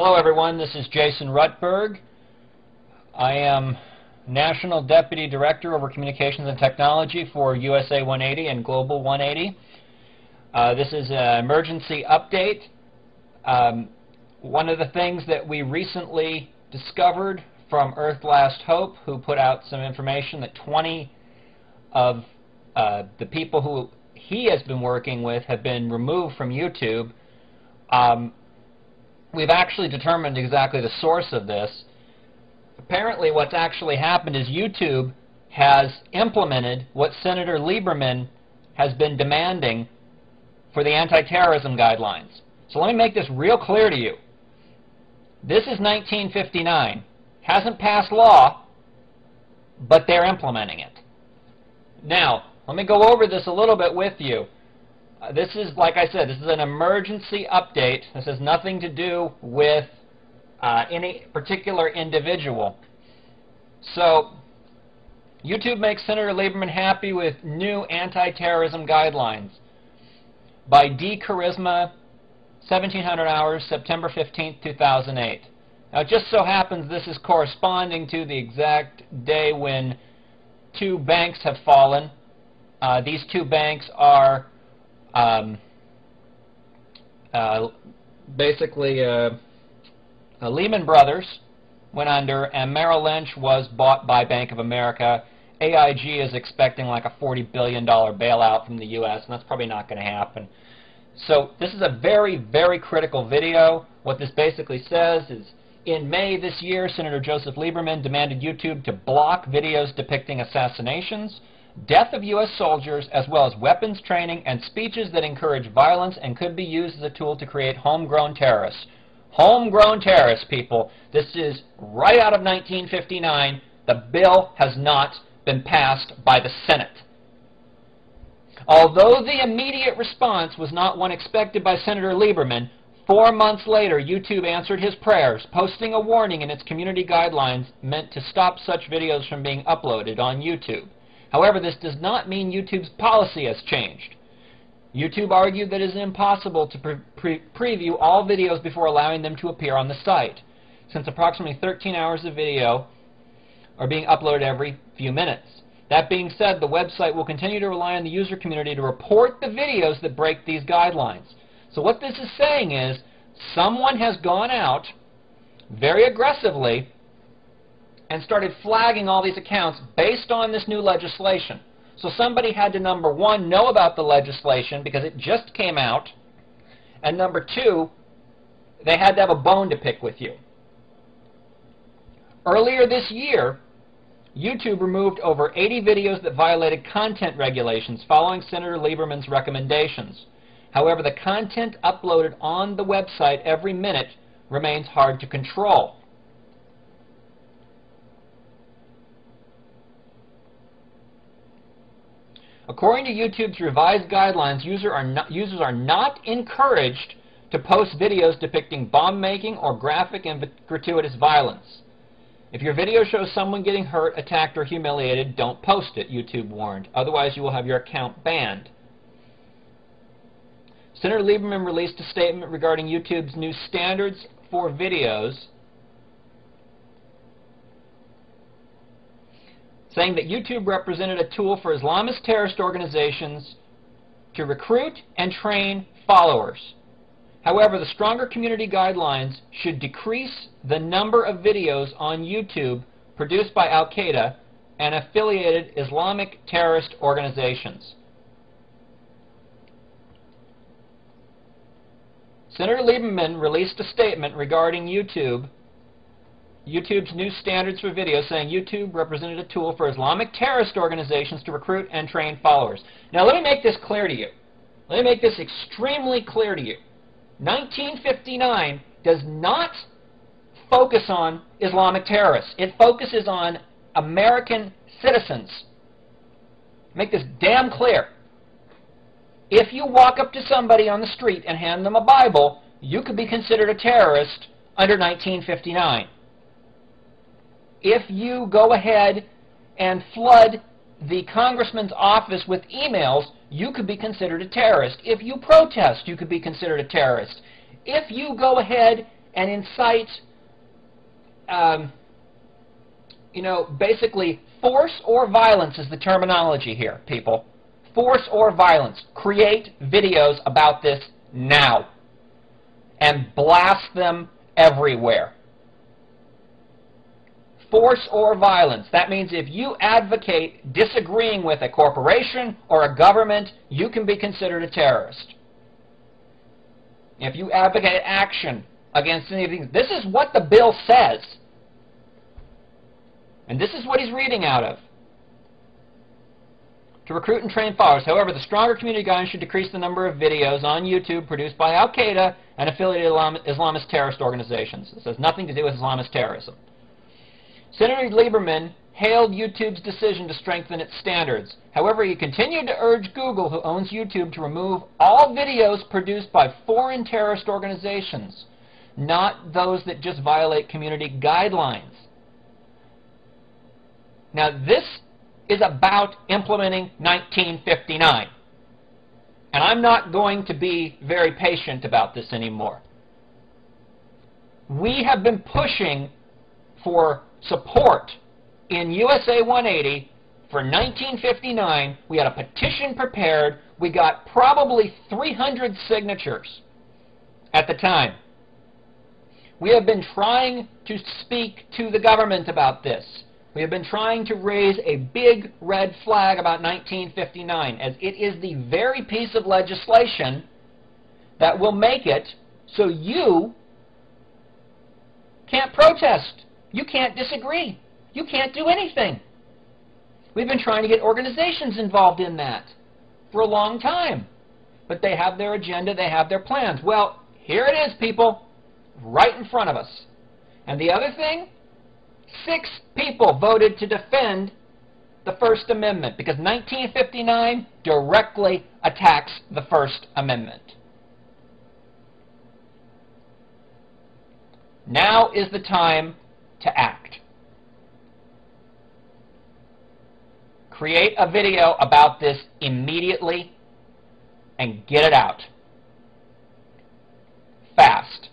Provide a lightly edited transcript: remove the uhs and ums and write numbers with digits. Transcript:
Hello everyone, this is Jason Rutberg. I am National Deputy Director over Communications and Technology for USA 180 and Global 180. This is an emergency update. One of the things that we recently discovered from Earth Last Hope, who put out some information that 20 of the people who he has been working with have been removed from YouTube. We've actually determined exactly the source of this. Apparently what's actually happened is YouTube has implemented what Senator Lieberman has been demanding for the anti-terrorism guidelines. So let me make this real clear to you. This is 1959. Hasn't passed law, but they're implementing it. Now, let me go over this a little bit with you. This is, like I said, this is an emergency update. This has nothing to do with any particular individual. So, YouTube makes Senator Lieberman happy with new anti-terrorism guidelines by D. Charisma, 1700 hours, September 15th, 2008. Now, it just so happens this is corresponding to the exact day when two banks have fallen. These two banks are basically Lehman Brothers went under, and Merrill Lynch was bought by Bank of America. AIG is expecting like a $40 billion bailout from the U.S., and that's probably not going to happen. So this is a very, very critical video. What this basically says is, in May this year, Senator Joseph Lieberman demanded YouTube to block videos depicting assassinations, death of U.S. soldiers, as well as weapons training and speeches that encourage violence and could be used as a tool to create homegrown terrorists. Homegrown terrorists, people. This is right out of 1959. The bill has not been passed by the Senate. Although the immediate response was not one expected by Senator Lieberman, 4 months later, YouTube answered his prayers, posting a warning in its community guidelines meant to stop such videos from being uploaded on YouTube. However, this does not mean YouTube's policy has changed. YouTube argued that it is impossible to preview all videos before allowing them to appear on the site, since approximately 13 hours of video are being uploaded every few minutes. That being said, the website will continue to rely on the user community to report the videos that break these guidelines. So what this is saying is, someone has gone out very aggressively and started flagging all these accounts based on this new legislation. So somebody had to, number one, know about the legislation because it just came out, and number two, they had to have a bone to pick with you. Earlier this year, YouTube removed over 80 videos that violated content regulations following Senator Lieberman's recommendations. However, the content uploaded on the website every minute remains hard to control. According to YouTube's revised guidelines, users are not encouraged to post videos depicting bomb-making or graphic and gratuitous violence. If your video shows someone getting hurt, attacked, or humiliated, don't post it, YouTube warned. Otherwise, you will have your account banned. Senator Lieberman released a statement regarding YouTube's new standards for videos, saying that YouTube represented a tool for Islamist terrorist organizations to recruit and train followers. However, the stronger community guidelines should decrease the number of videos on YouTube produced by Al-Qaeda and affiliated Islamic terrorist organizations. Senator Lieberman released a statement regarding YouTube's new standards for video, saying YouTube represented a tool for Islamic terrorist organizations to recruit and train followers. Now let me make this clear to you. Let me make this extremely clear to you. 1959 does not focus on Islamic terrorists. It focuses on American citizens. Make this damn clear. If you walk up to somebody on the street and hand them a Bible, you could be considered a terrorist under 1959. If you go ahead and flood the congressman's office with emails, you could be considered a terrorist. If you protest, you could be considered a terrorist. If you go ahead and incite, basically force or violence is the terminology here, people. Force or violence. Create videos about this now and blast them everywhere. Force or violence. That means if you advocate disagreeing with a corporation or a government, you can be considered a terrorist. If you advocate action against any of these, this is what the bill says. And this is what he's reading out of. To recruit and train followers. However, the stronger community guidance should decrease the number of videos on YouTube produced by Al-Qaeda and affiliated Islamist terrorist organizations. This has nothing to do with Islamist terrorism. Senator Lieberman hailed YouTube's decision to strengthen its standards. However, he continued to urge Google, who owns YouTube, to remove all videos produced by foreign terrorist organizations, not those that just violate community guidelines. Now, this is about implementing 1959. And I'm not going to be very patient about this anymore. We have been pushing for support in USA 180 for 1959. We had a petition prepared. We got probably 300 signatures at the time. We have been trying to speak to the government about this. We have been trying to raise a big red flag about 1959, as it is the very piece of legislation that will make it so you can't protest. You can't disagree. You can't do anything. We've been trying to get organizations involved in that for a long time. But they have their agenda, they have their plans. Well, here it is, people, right in front of us. And the other thing, 6 people voted to defend the First Amendment because 1959 directly attacks the First Amendment. Now is the time to act. Create a video about this immediately and get it out. Fast.